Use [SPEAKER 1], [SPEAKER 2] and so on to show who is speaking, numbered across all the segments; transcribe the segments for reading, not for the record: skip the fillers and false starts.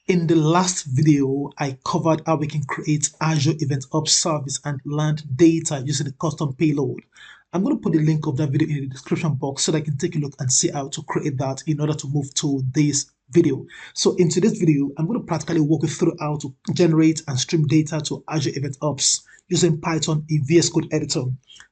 [SPEAKER 1] In the last video, I covered how we can create Azure Event Hub service and land data using the custom payload. I'm going to put the link of that video in the description box so that I can take a look and see how to create that in order to move to this video. So in today's video, I'm going to practically walk you through how to generate and stream data to Azure Event Hubs using Python in VS Code editor.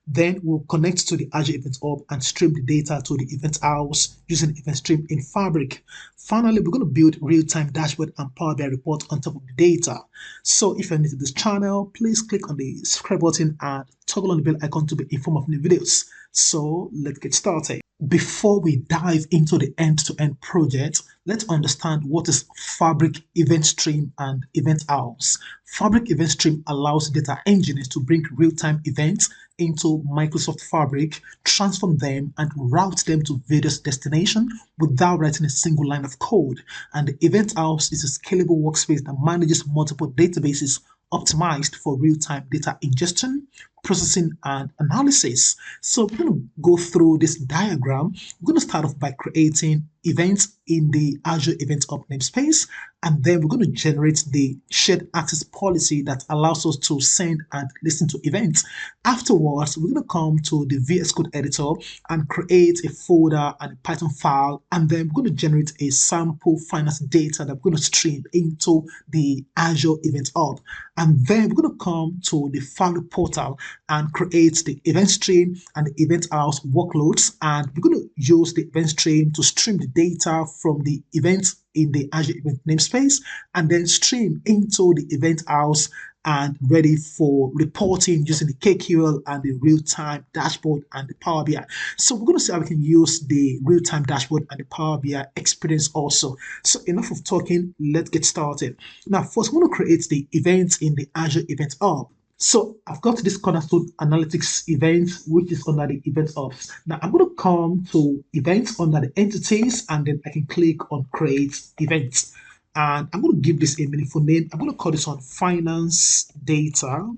[SPEAKER 1] Then we'll connect to the Azure Event Hub and stream the data to the event house using Event Stream in Fabric. Finally, we're going to build real-time dashboard and Power BI report on top of the data. So if you're new to this channel, please click on the subscribe button and toggle on the bell icon to be informed of new videos. So let's get started. Before we dive into the end-to-end project, let's understand what is Fabric Event Stream and Event House. Fabric Event Stream allows data engineers to bring real-time events into Microsoft Fabric, transform them and route them to various destinations without writing a single line of code. And the Event House is a scalable workspace that manages multiple databases optimized for real-time data ingestion, processing, and analysis. So we're going to go through this diagram. We're going to start off by creating events in the Azure Event Hub namespace, and then we're going to generate the shared access policy that allows us to send and listen to events. Afterwards, we're going to come to the VS Code editor and create a folder and a Python file, and then we're going to generate a sample finance data that we're going to stream into the Azure Event Hub. And then we're going to come to the Fabric portal and create the event stream and the event house workloads, and we're going to use the event stream to stream the data from the events in the Azure Event namespace and then stream into the event house and ready for reporting using the KQL and the real-time dashboard and the Power BI. So we're going to see how we can use the real-time dashboard and the Power BI experience also. So enough of talking, let's get started. Now first, we want to create the events in the Azure Event Hub. So I've got this Cornerstone Analytics event, which is under the Event Hubs. Now I'm going to come to Events under the Entities, and then I can click on Create Events. And I'm going to give this a meaningful name. I'm going to call this one Finance Data.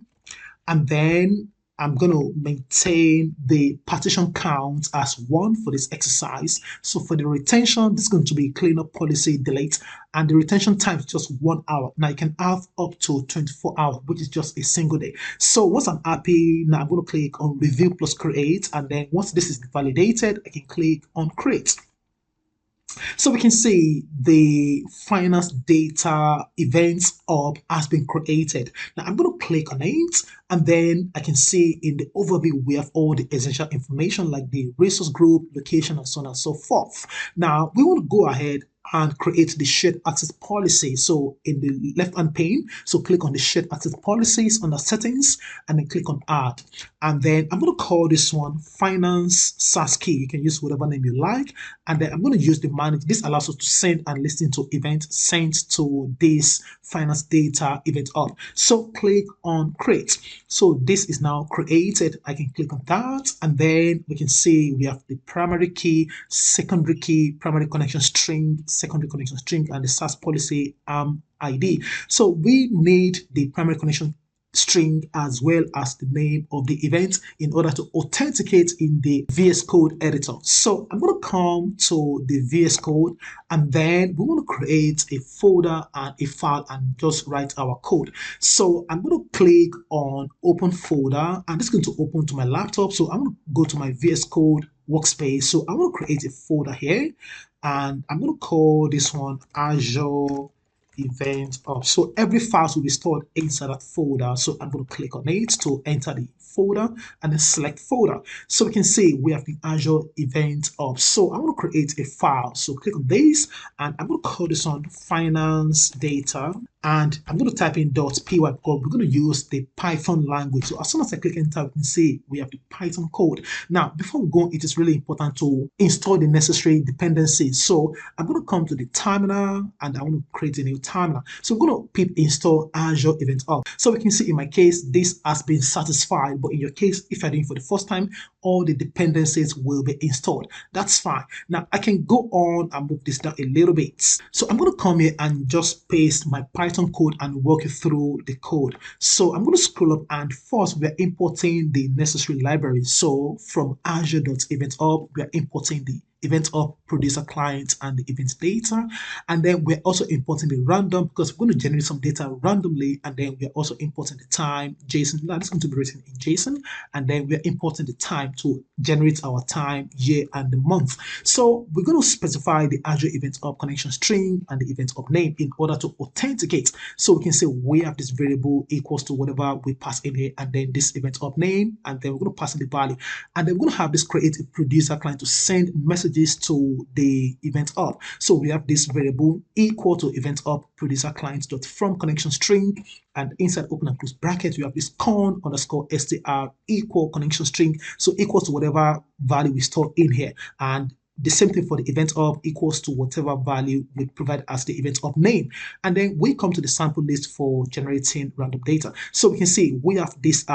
[SPEAKER 1] And then I'm going to maintain the partition count as 1 for this exercise. So for the retention, this is going to be cleanup policy delete, and the retention time is just 1 hour. Now you can have up to 24 hours, which is just a single day. So once I'm happy, now I'm going to click on Review plus Create, and then once this is validated, I can click on Create. So we can see the finance data events hub has been created. Now I'm going to click on it, and then I can see in the overview we have all the essential information like the resource group, location, and so on and so forth. Now we want to go ahead and create the shared access policy. So in the left hand pane, so click on the shared access policies under settings and then click on add. And then I'm going to call this one finance SAS key. You can use whatever name you like. And then I'm going to use the manage. This allows us to send and listen to events sent to this finance data event hub. So click on create. So this is now created. I can click on that, and then we can see we have the primary key, primary connection string, secondary connection string, and the SAS policy ID. So we need the primary connection string as well as the name of the event in order to authenticate in the VS Code editor. So I'm going to come to the VS Code, and then we want to create a folder and a file and just write our code. So I'm going to click on open folder, and it's going to open to my laptop. So I'm going to go to my VS Code workspace. So I want to create a folder here, and I'm going to call this one Azure Event Hub. So every file will be stored inside that folder. So I'm going to click on it to enter the folder and then select folder. So we can see we have the Azure Event Hub. So I want to create a file. So click on this, and I'm going to call this one finance data. And I'm going to type in .py because we're going to use the Python language. So as soon as I click enter, we can see we have the Python code. Now, before we go, it is really important to install the necessary dependencies. So I'm going to come to the terminal, and I want to create a new terminal. So I'm going to pip install Azure Event Hub. So we can see in my case, this has been satisfied. But in your case, if you're doing it for the first time, all the dependencies will be installed. That's fine. Now I can go on and move this down a little bit. So I'm going to come here and just paste my Python code and walk you through the code. So I'm going to scroll up, and first we are importing the necessary library. So from Azure.Event Hub, we are importing the event of producer client and the event data. And then we're also importing the random because we're going to generate some data randomly. And then we're also importing the time JSON. Now that's going to be written in JSON. And then we're importing the time to generate our time, year, and the month. So we're going to specify the Azure event of connection string and the event of name in order to authenticate. So we can say we have this variable equals to whatever we pass in here, and then this event of name, and then we're going to pass in the value. And then we're going to have this create a producer client to send messages to the event of. So we have this variable equal to event of producer client dot from connection string, and inside open and close brackets we have this con underscore str equal connection string, so equals to whatever value we store in here, and the same thing for the event of equals to whatever value we provide as the event of name. And then we come to the sample list for generating random data. So we can see we have this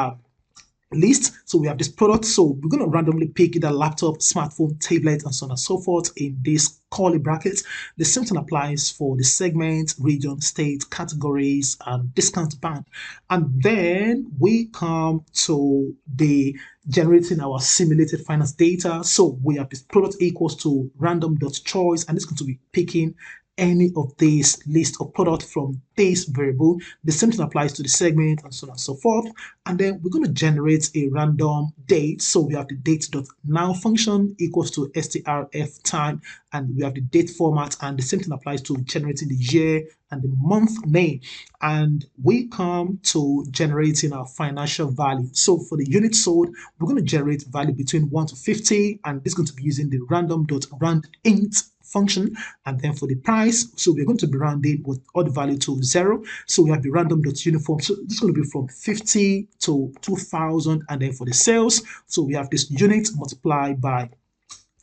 [SPEAKER 1] list. So we have this product. So we're going to randomly pick either laptop, smartphone, tablet, and so on and so forth in this curly brackets. The same thing applies for the segment, region, state, categories, and discount band. And then we come to the generating our simulated finance data. So we have this product equals to random.choice, and it's going to be picking any of these list of product from this variable. The same thing applies to the segment and so on and so forth. And then we're going to generate a random date. So we have the date.now function equals to strf time, and we have the date format, and the same thing applies to generating the year and the month name. And we come to generating our financial value. So for the unit sold, we're going to generate value between 1 to 50, and this is going to be using the random.roundInt function. And then for the price, so we're going to be rounding with all the value to 0. So we have the random.uniform. So this is going to be from 50 to 2000. And then for the sales, so we have this unit multiplied by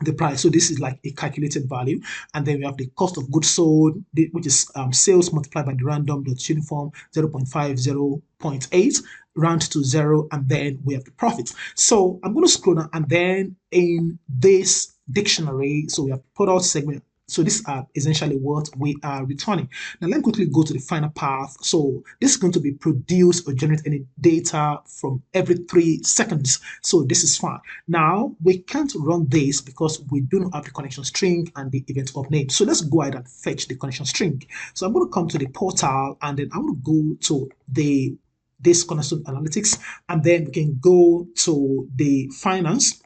[SPEAKER 1] the price. So this is like a calculated value. And then we have the cost of goods sold, which is sales multiplied by the random.uniform 0.50.8, round to 0, and then we have the profit. So I'm going to scroll down, and then in this dictionary, so we have product segment. So these are essentially what we are returning. Now let me quickly go to the final path. So this is going to be produce or generate any data from every 3 seconds. So this is fine. Now we can't run this because we do not have the connection string and the event of name. So let's go ahead and fetch the connection string. So I'm going to come to the portal, and then I'm going to go to this connection analytics, and then we can go to the finance.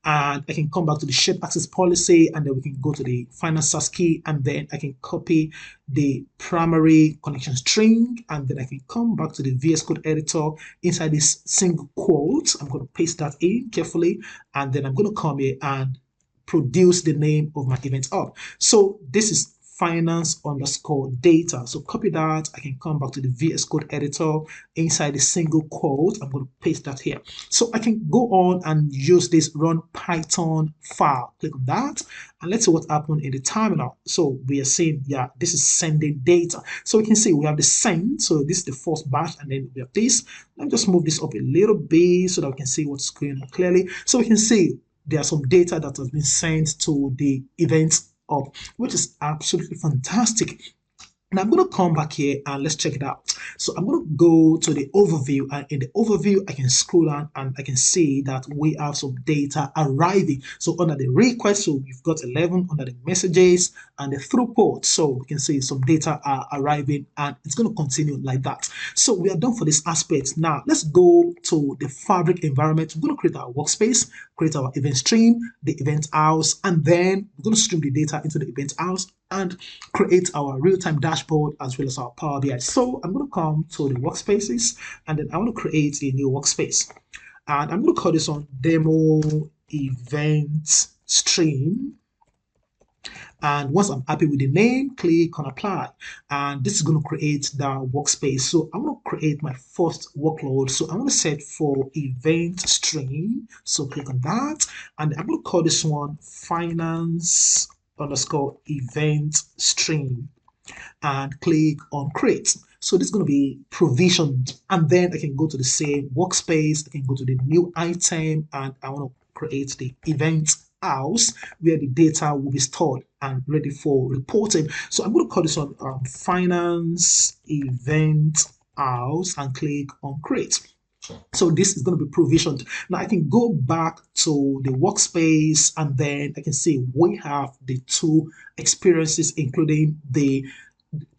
[SPEAKER 1] And I can come back to the shared access policy, and then we can go to the finance SAS key, and then I can copy the primary connection string, and then I can come back to the VS Code editor inside this single quote. I'm going to paste that in carefully, and then I'm going to come here and produce the name of my event up. So this is finance underscore data. So copy that. I can come back to the VS Code editor inside the single quote. I'm going to paste that here. So I can go on and use this run Python file. Click on that, and let's see what happened in the terminal. So we are saying, yeah, this is sending data. So we can see we have the send. So this is the first batch, and then we have this. Let me just move this up a little bit so that we can see what's going on clearly. So we can see there are some data that has been sent to the event of, which is absolutely fantastic. Now I'm going to come back here and let's check it out. So I'm going to go to the overview, and in the overview I can scroll down and I can see that we have some data arriving. So under the request, so we've got 11, under the messages and the throughput, so we can see some data are arriving, and it's going to continue like that. So we are done for this aspect. Now let's go to the Fabric environment. We're going to create our workspace, create our event stream, the event house, and then we're going to stream the data into the event house and create our real-time dashboard as well as our Power BI. So I'm going to come to the workspaces, and then I want to create a new workspace, and I'm going to call this one demo event stream. And once I'm happy with the name, click on apply, and this is going to create the workspace. So I'm going to create my first workload. So I'm going to set for event stream. So click on that, and I'm going to call this one finance underscore event stream, and click on create. So this is going to be provisioned, and then I can go to the same workspace. I can go to the new item, and I want to create the event house where the data will be stored and ready for reporting. So I'm going to call this one finance event house, and click on create. So this is going to be provisioned. Now I can go back to the workspace, and then I can see we have the two experiences, including the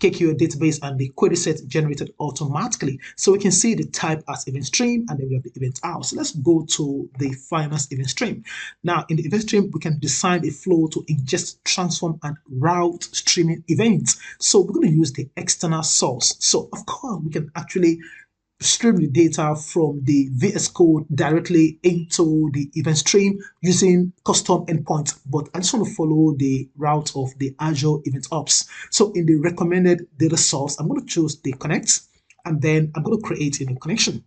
[SPEAKER 1] KQL database and the query set generated automatically. So we can see the type as event stream, and then we have the event out. So let's go to the finance event stream. Now in the event stream, we can design a flow to ingest, transform, and route streaming events. So we're going to use the external source. So of course, we can actually stream the data from the VS Code directly into the event stream using custom endpoints, but I just want to follow the route of the Azure Event Ops. So in the recommended data source, I'm going to choose the connect, and then I'm going to create a new connection.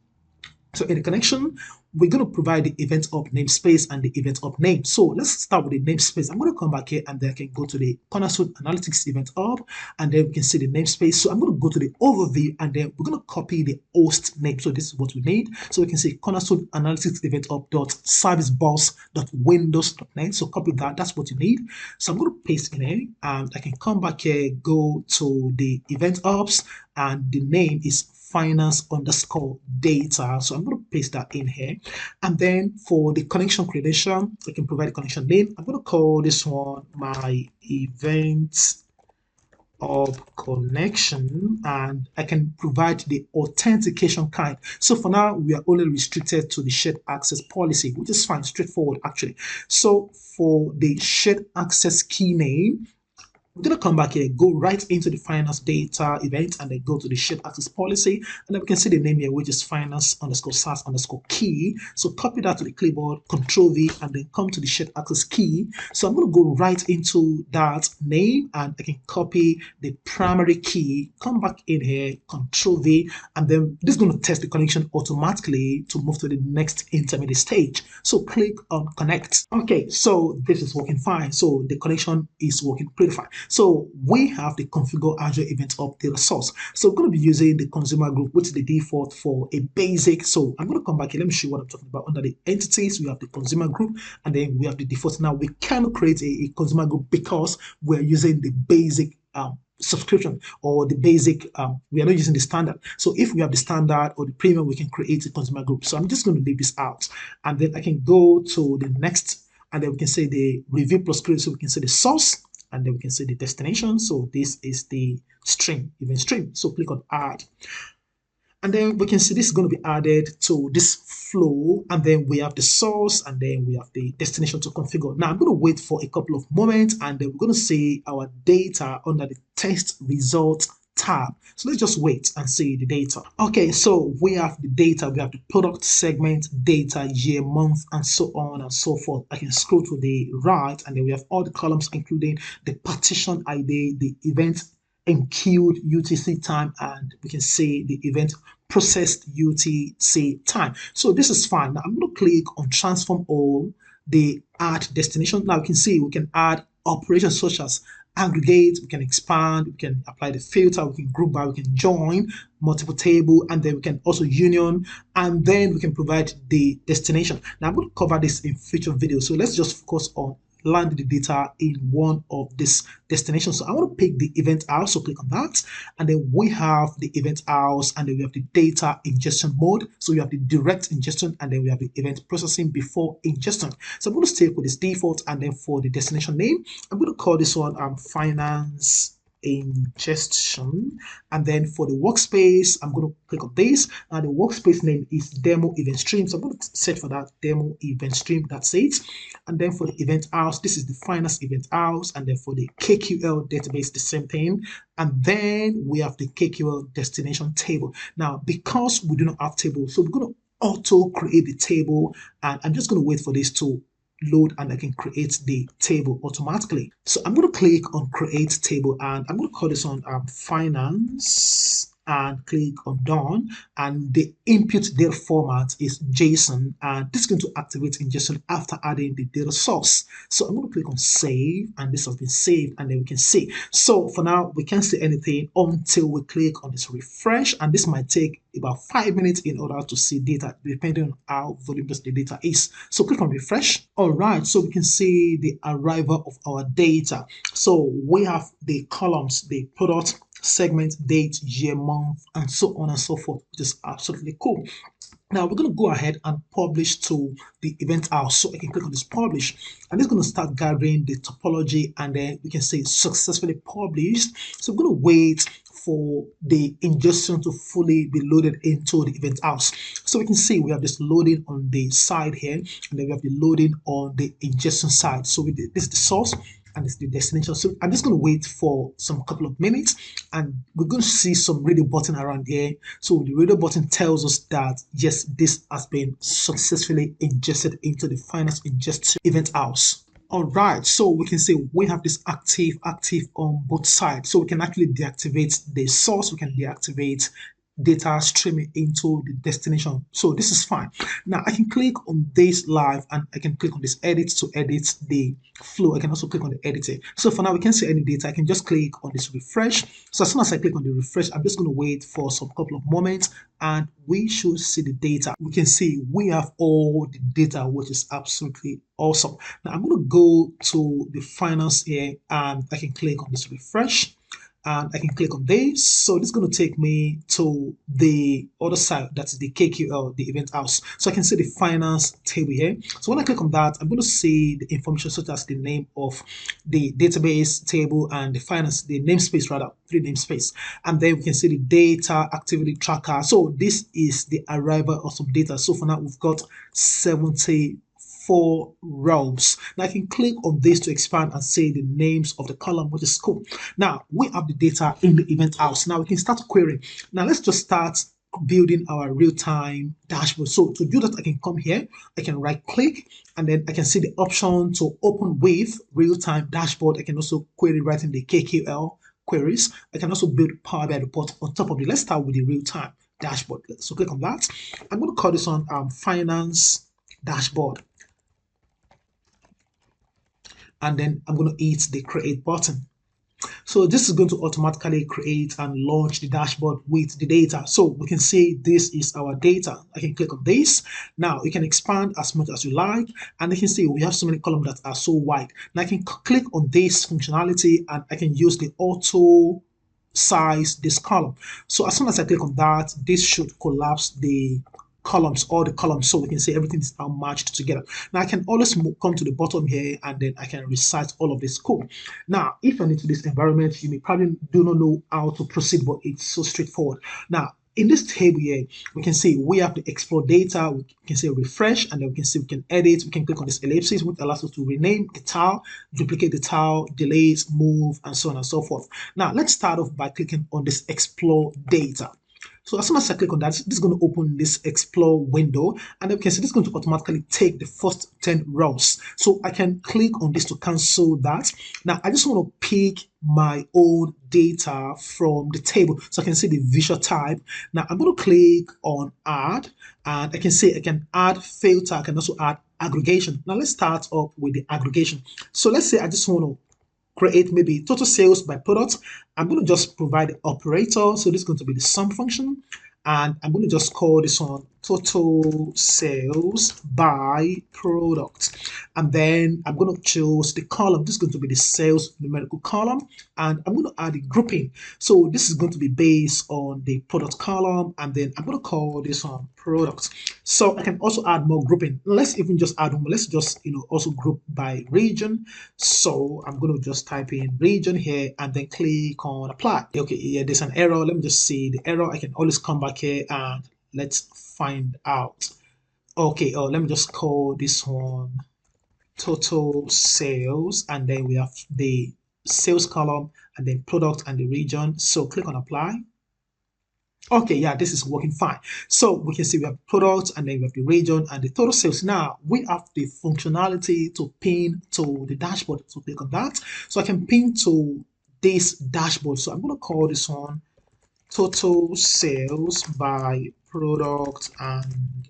[SPEAKER 1] So in the connection, we're going to provide the event up namespace and the event up name. So let's start with the namespace. I'm going to come back here, and then I can go to the Cornerstone Analytics event up, and then we can see the namespace. So I'm going to go to the overview, and then we're going to copy the host name. So this is what we need. So we can see Cornerstone Analytics event up .servicebus.windows.net. So copy that. That's what you need. So I'm going to paste in here, and I can come back here, go to the event ops, and the name is finance_data. So I'm going to paste that in here. And then for the connection credential, I can provide a connection name. I'm going to call this one my event of connection, and I can provide the authentication kind. So for now, we are only restricted to the shared access policy, which is fine, straightforward actually. So for the shared access key name, we're going to come back here, go right into the finance data event, and then go to the shared access policy. And then we can see the name here, which is finance_SAS_key. So copy that to the clipboard, Control-V, and then come to the shared access key. So I'm going to go right into that name, and I can copy the primary key, come back in here, Control-V, and then this is going to test the connection automatically to move to the next intermediate stage. So click on connect. Okay, so this is working fine. So the connection is working pretty fine. So we have the configure Azure Event Up data source. So we're going to be using the consumer group, which is the default for a basic. So I'm going to come back here. Let me show you what I'm talking about. Under the entities, we have the consumer group, and then we have the default. Now we cannot create a consumer group because we're using the basic subscription, or the basic, we are not using the standard. So if we have the standard or the premium, we can create a consumer group. So I'm just going to leave this out, and then I can go to the next, and then we can say the review plus create. So we can say the source, and then we can say the destination. So this is the stream, event stream. So click on add. And then we can see this is going to be added to this flow. And then we have the source, and then we have the destination to configure. Now I'm going to wait for a couple of moments, and then we're going to see our data under the test results tab. So let's just wait and see the data. Okay, so we have the data. We have the product segment, data, year, month, and so on and so forth. I can scroll to the right, and then we have all the columns, including the partition ID, the event enqueued UTC time, and we can see the event processed UTC time. So this is fine. Now I'm going to click on transform all, the add destination. Now you can see we can add operations such as aggregate, we can expand, we can apply the filter, we can group by, we can join multiple table, and then we can also union, and then we can provide the destination. Now I'm going to cover this in future videos, so let's just focus on land the data in one of this destinations. So I want to pick the event house, so click on that, and then we have the event house, and then we have the data ingestion mode. So we have the direct ingestion, and then we have the event processing before ingestion. So I'm going to stay with this default, and then for the destination name, I'm going to call this one finance ingestion, and then for the workspace, I'm going to click on this, and the workspace name is demo event stream. So I'm going to search for that demo event stream. That's it. And then for the event house, this is the finance event house, and then for the KQL database, the same thing. And then we have the KQL destination table. Now, because we do not have table, so we're going to auto create the table, and I'm just going to wait for this to load, and I can create the table automatically. So I'm going to click on create table, and I'm going to call this one finance, and click on done, and the input data format is JSON, and this is going to activate ingestion after adding the data source. So I'm going to click on save, and this has been saved, and then we can see. So for now, we can't see anything until we click on this refresh, and this might take about 5 minutes in order to see data, depending on how voluminous the data is. So click on refresh. All right, so we can see the arrival of our data. So we have the columns, the product, segment, date, year, month, and so on and so forth, which is absolutely cool. Now we're going to go ahead and publish to the event house. So I can click on this publish, and it's going to start gathering the topology, and then we can say successfully published. So we're going to wait for the ingestion to fully be loaded into the event house. So we can see we have this loading on the side here, and then we have the loading on the ingestion side. So this is the source and it's the destination. So I'm just going to wait for some couple of minutes, and we're going to see some radio button around here. So the radio button tells us that yes, this has been successfully ingested into the finance ingest event house. All right, so we can say we have this active on both sides. So we can actually deactivate the source, we can deactivate data streaming into the destination. So this is fine. Now I can click on this live, and I can click on this edit to edit the flow. I can also click on the editor. So for now we can't see any data. I can just click on this refresh. So as soon as I click on the refresh, I'm just going to wait for some couple of moments, and we should see the data. We can see we have all the data, which is absolutely awesome. Now I'm going to go to the finance here, and I can click on this refresh, and I can click on this. So this is going to take me to the other side, that's the KQL, the event house. So I can see the finance table here. So when I click on that, I'm going to see the information such as the name of the database table and the finance, the namespace rather, 3 namespace. And then we can see the data activity tracker. So this is the arrival of some data. So for now, we've got 74 rows. Now I can click on this to expand and say the names of the column, which is cool. Now we have the data in the event house. Now we can start querying. Now let's just start building our real-time dashboard. So to do that, I can come here, I can right click, and then I can see the option to open with real-time dashboard. I can also query right in the KQL queries. I can also build Power BI report on top of it. Let's start with the real-time dashboard. So click on that. I'm going to call this one finance dashboard. And then I'm going to hit the create button. So this is going to automatically create and launch the dashboard with the data. So we can see this is our data. I can click on this. Now you can expand as much as you like, and you can see we have so many columns that are so wide. Now I can click on this functionality, and I can use the auto size this column. So as soon as I click on that, this should collapse the columns, all the columns, so we can see everything is now matched together. Now I can always come to the bottom here, and then I can recite all of this code. Now if you're new to this environment, you may probably do not know how to proceed, but it's so straightforward. Now in this table here, we can see we have the explore data. We can say refresh, and then we can see we can edit. We can click on this ellipsis, which allows us to rename the tile, duplicate the tile, delete, move, and so on and so forth. Now let's start off by clicking on this explore data. So as soon as I click on that, this is going to open this explore window, and then we can see this is going to automatically take the first 10 rows. So I can click on this to cancel that. Now I just want to pick my own data from the table, so I can see the visual type. Now I'm going to click on add, and I can see I can add filter. I can also add aggregation. Now let's start up with the aggregation. So let's say I just want to create maybe total sales by product. I'm going to just provide the operator. So this is going to be the sum function, and I'm going to just call this one total sales by product. And then I'm going to choose the column. This is going to be the sales numerical column, and I'm going to add a grouping. So this is going to be based on the product column, and then I'm going to call this one product. So I can also add more grouping. Let's even just add one. Let's just also group by region. So I'm going to just type in region here, and then click on apply. Okay, yeah, there's an error. Let me just see the error. I can always come back here and let's find out. Okay, let me just call this one total sales, and then we have the sales column, and then product and the region. So click on apply. Okay, yeah, this is working fine. So we can see we have products, and then we have the region and the total sales. Now we have the functionality to pin to the dashboard. So click on that. So I can pin to this dashboard. So I'm going to call this one total sales by product and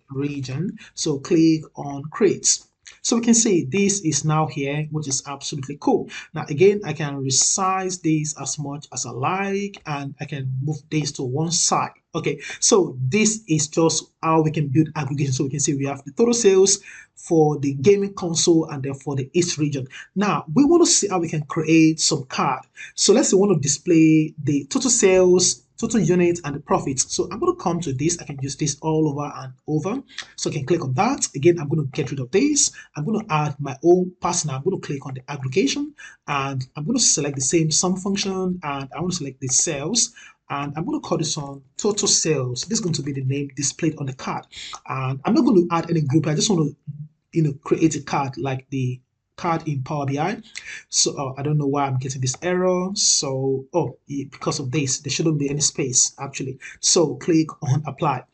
[SPEAKER 1] region. So click on create. So we can see this is now here, which is absolutely cool. Now again, I can resize this as much as I like, and I can move this to one side. Okay, so this is just how we can build aggregation. So we can see we have the total sales for the gaming console, and then for the East region. Now we want to see how we can create some card. So let's say we want to display the total sales total units and the profits. So I'm going to come to this. I can use this all over and over. So I can click on that. Again, I'm going to get rid of this. I'm going to add my own personal. I'm going to click on the aggregation and I'm going to select the same sum function and I want to select the sales. And I'm going to call this one total sales. This is going to be the name displayed on the card. And I'm not going to add any group. I just want to, create a card like the card in Power BI. So I don't know why I'm getting this error. So because of this, there shouldn't be any space actually. So click on apply.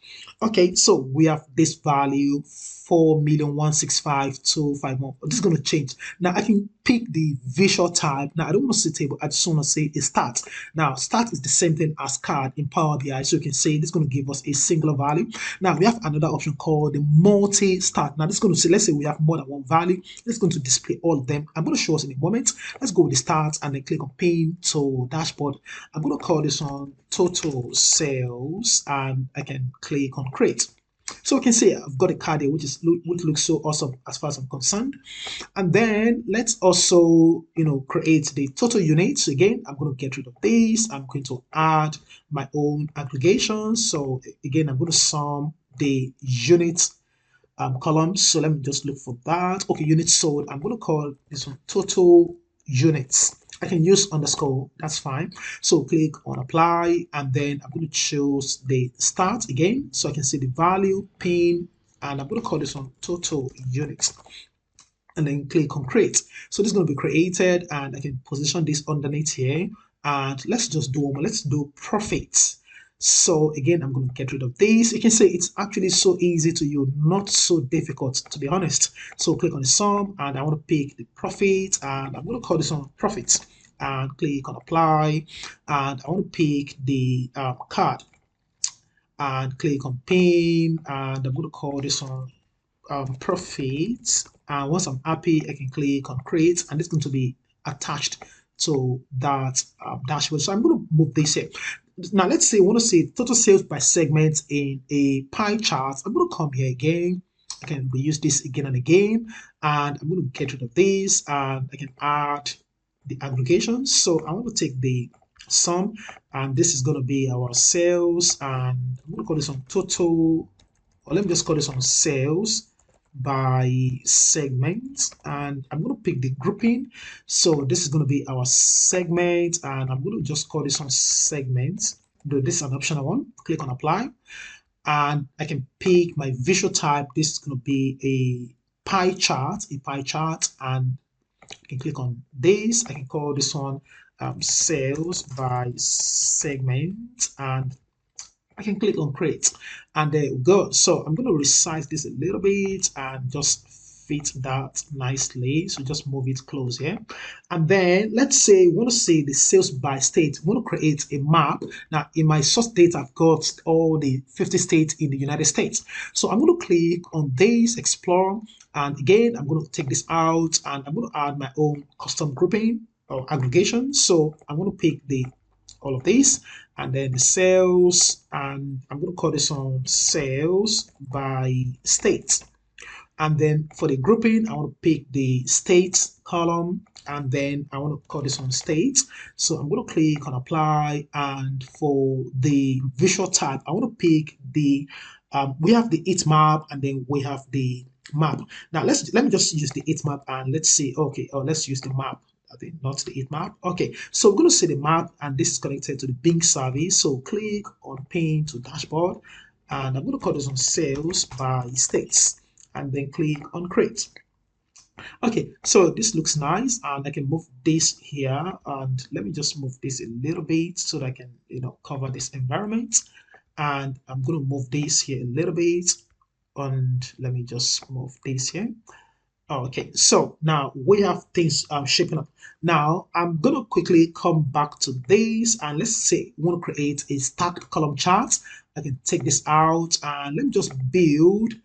[SPEAKER 1] Okay, so we have this value 4,165,251. This is going to change. Now I can pick the visual type. Now I don't want to say table. I just want to say a start. Now start is the same thing as card in Power BI. So you can say this is going to give us a singular value. Now we have another option called the multi-start. Now this is going to say, let's say we have more than one value. It's going to display all of them. I'm going to show us in a moment. Let's go with the start and then click on pin to dashboard. I'm going to call this one total sales and I can click on create. So we can see I've got a card here which looks so awesome as far as I'm concerned. And then let's also create the total units. So again, I'm going to get rid of this. I'm going to add my own aggregation. So again, I'm going to sum the units columns. So let me just look for that. Okay, units sold. I'm going to call this one total units. I can use underscore, that's fine. So click on apply and then I'm going to choose the start again. So I can see the value, pin, and I'm going to call this one total units. And then click on create. So this is going to be created and I can position this underneath here. And let's just do one more. Let's do profits. So again, I'm going to get rid of this. You can see it's actually so easy to use, not so difficult to be honest. So click on the sum and I want to pick the profit and I'm going to call this one profits and click on apply and I want to pick the card and click on pin and I'm going to call this one profits. And once I'm happy, I can click on create and it's going to be attached to that dashboard. So I'm going to move this here. Now let's say I want to see total sales by segment in a pie chart. I'm going to come here again. I can reuse this again and again, and I'm going to get rid of this, and I can add the aggregation. So I want to take the sum, and this is going to be our sales, and I'm going to call this one total, or let me just call this one sales by segment, and I'm going to pick the grouping. So this is going to be our segment, and I'm going to just call this one segment. This is an optional one. Click on apply, and I can pick my visual type. This is going to be a pie chart, and I can click on this. I can call this one sales by segment, and I can click on create, and there we go. So I'm going to resize this a little bit and just fit that nicely. So just move it close here. And then let's say we want to see the sales by state. We want to create a map. Now in my source data, I've got all the 50 states in the United States. So I'm going to click on this, explore, and again, I'm going to take this out and I'm going to add my own custom grouping or aggregation. So I'm going to pick all of this and then the sales, and I'm going to call this one sales by state. And then for the grouping, I want to pick the states column, and then I want to call this one states. So I'm going to click on apply, and for the visual type, I want to pick the we have the heat map, and then we have the map. Now let me just use the heat map, and let's see. Okay, let's use the map. I think not the heat map. Okay, so we're going to see the map, and this is connected to the Bing service. So click on pin to dashboard, and I'm going to call this on sales by states, and then click on create. Okay, so this looks nice, and I can move this here, and let me just move this a little bit so that I can cover this environment, and I'm going to move this here a little bit, and let me just move this here. Okay, so now we have things shaping up. Now I'm going to quickly come back to this, and let's say we want to create a stacked column chart. I can take this out and let me just build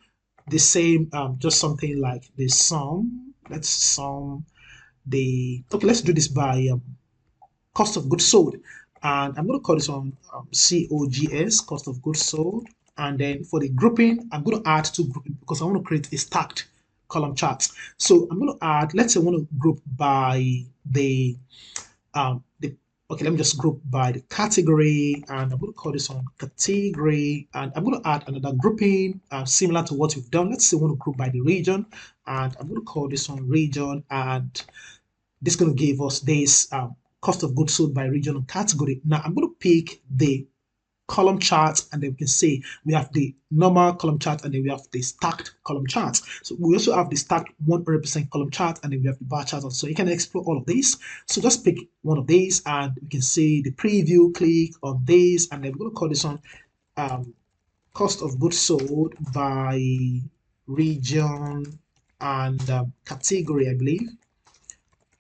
[SPEAKER 1] the same, just something like the sum. Let's sum the, okay, let's do this by cost of goods sold. And I'm going to call this one COGS, cost of goods sold. And then for the grouping, I'm going to add two grouping because I want to create a stacked column chart. So I'm going to add, let's say I want to group by the Okay, let me just group by the category, and I'm going to call this one category, and I'm going to add another grouping similar to what we've done. Let's say we want to group by the region, and I'm going to call this one region, and this is going to give us this cost of goods sold by region and category. Now I'm going to pick the column chart, and then we can see we have the normal column chart, and then we have the stacked column chart. So we also have the stacked 100% column chart, and then we have the bar chart. So you can explore all of these. So just pick one of these, and we can see the preview. Click on this, and then we're going to call this one cost of goods sold by region and category, I believe.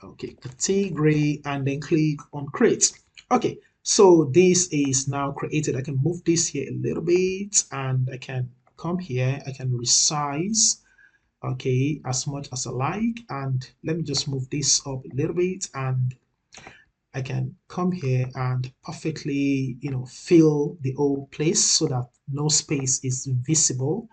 [SPEAKER 1] Okay, category, and then click on create. Okay, so this is now created. I can move this here a little bit, and I can come here. I can resize, okay, as much as I like. And let me just move this up a little bit, and I can come here and perfectly, fill the whole place so that no space is visible.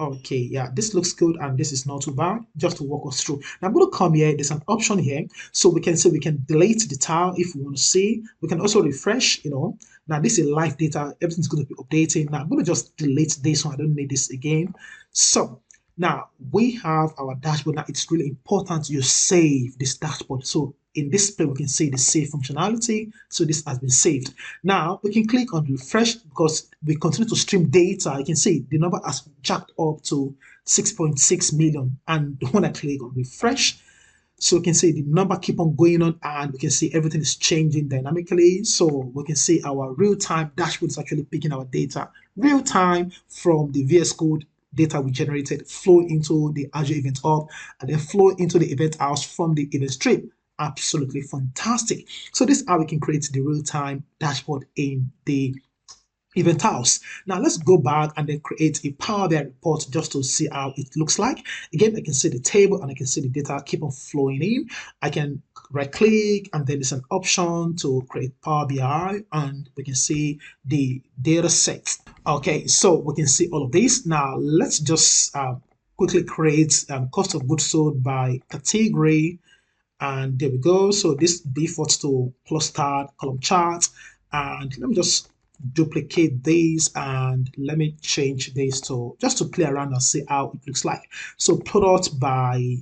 [SPEAKER 1] Okay, yeah, this looks good, and this is not too bad. Just to walk us through. Now I'm going to come here. There's an option here, so we can say we can delete the tile if we want to see. We can also refresh. Now this is live data. Everything's going to be updating. Now I'm going to just delete this one. I don't need this again. So now we have our dashboard. Now it's really important you save this dashboard. So in this display, we can see the save functionality. So this has been saved. Now we can click on refresh because we continue to stream data. You can see the number has jacked up to 6.6 million. And when I click on refresh, so we can see the number keep on going on, and we can see everything is changing dynamically. So we can see our real-time dashboard is actually picking our data real-time from the VS Code data we generated, flow into the Azure Event Hub, and then flow into the event house from the event stream. Absolutely fantastic. So this is how we can create the real-time dashboard in the event house. Now let's go back and then create a Power BI report just to see how it looks like. Again, I can see the table and I can see the data keep on flowing in. I can right click, and then there's an option to create Power BI, and we can see the data set. Okay, so we can see all of this. Now let's just quickly create cost of goods sold by category. And there we go. So this defaults to clustered column chart. And let me just duplicate this, and let me change this to just to play around and see how it looks like. So product by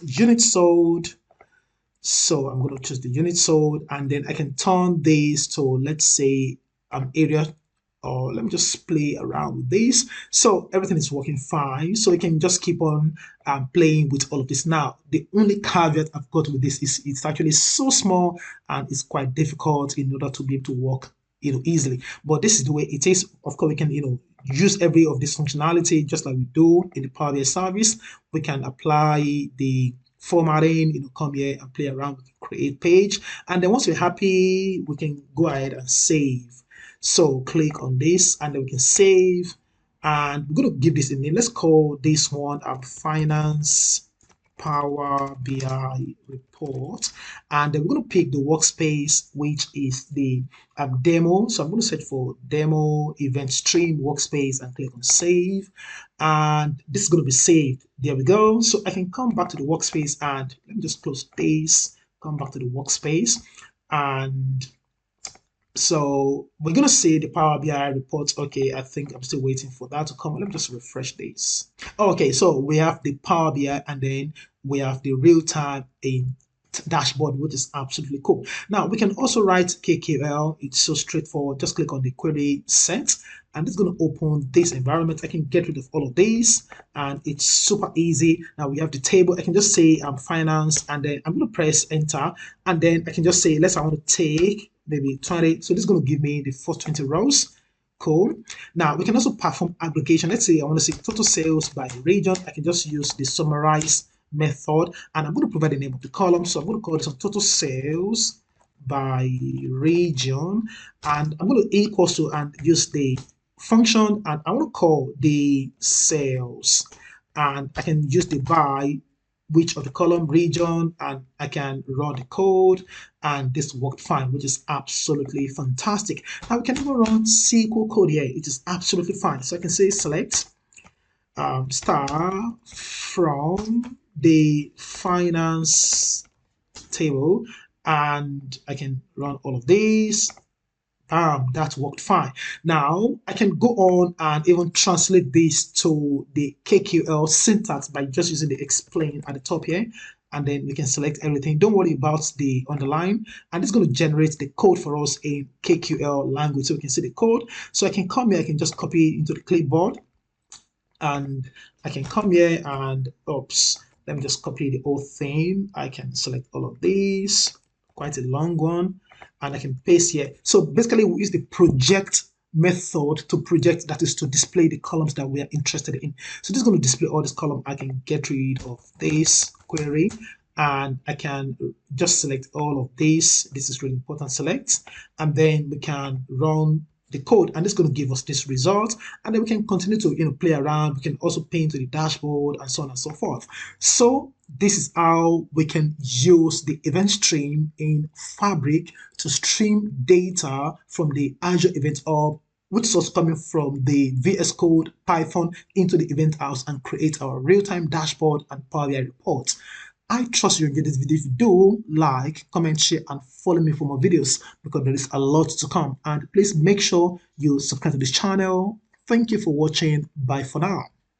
[SPEAKER 1] units sold. So I'm going to choose the unit sold, and then I can turn this to, let's say, area. Or let me just play around with this. So everything is working fine. So you can just keep on playing with all of this. Now, the only caveat I've got with this is it's actually so small and it's quite difficult in order to be able to work, easily. But this is the way it is. Of course, we can, use every of this functionality just like we do in the Power BI service. We can apply the formatting, come here and play around with the create page. And then once we're happy, we can go ahead and save. So click on this, and then we can save, and we're going to give this a name. Let's call this one Finance Power BI report, and then we're going to pick the workspace, which is the demo. So I'm going to search for demo event stream workspace and click on save, and this is going to be saved. There we go. So I can come back to the workspace, and let me just close this, come back to the workspace, and so we're going to see the Power BI report. Okay, I think I'm still waiting for that to come. Let me just refresh this. Okay, so we have the Power BI, and then we have the real-time dashboard, which is absolutely cool. Now, we can also write KQL. It's so straightforward. Just click on the query set, and it's going to open this environment. I can get rid of all of these, and it's super easy. Now we have the table. I can just say finance, and then I'm going to press enter, and then I can just say, I want to take maybe 20. So this is going to give me the first 20 rows. Cool. Now we can also perform aggregation. Let's say I want to see total sales by region. I can just use the summarize method, and I'm going to provide the name of the column. So I'm going to call this total sales by region, and I'm going to equals to and use the function, and I want to call the sales, and I can use the by which of the column region, and I can run the code, and this worked fine, which is absolutely fantastic. Now we can even run SQL code here. It is absolutely fine. So I can say select star from the finance table, and I can run all of these. That worked fine. Now I can go on and even translate this to the KQL syntax by just using the explain at the top here, and then we can select everything. Don't worry about the underline, and it's going to generate the code for us in KQL language, so we can see the code. So I can come here, I can just copy it into the clipboard, and I can come here and oops, let me just copy the whole thing. I can select all of these, quite a long one, and I can paste here. So basically we use the project method to project, that is to display the columns that we are interested in. So this is going to display all this column. I can get rid of this query, and I can just select all of this. This is really important, select, and then we can run the code, and it's going to give us this result, and then we can continue to play around. We can also paint to the dashboard and so on and so forth. So this is how we can use the event stream in Fabric to stream data from the Azure Event Hub, which is also coming from the VS Code Python, into the event house and create our real-time dashboard and Power BI reports. I trust you enjoyed this video. If you do, like, comment, share, and follow me for more videos, because there is a lot to come. And please make sure you subscribe to this channel. Thank you for watching. Bye for now.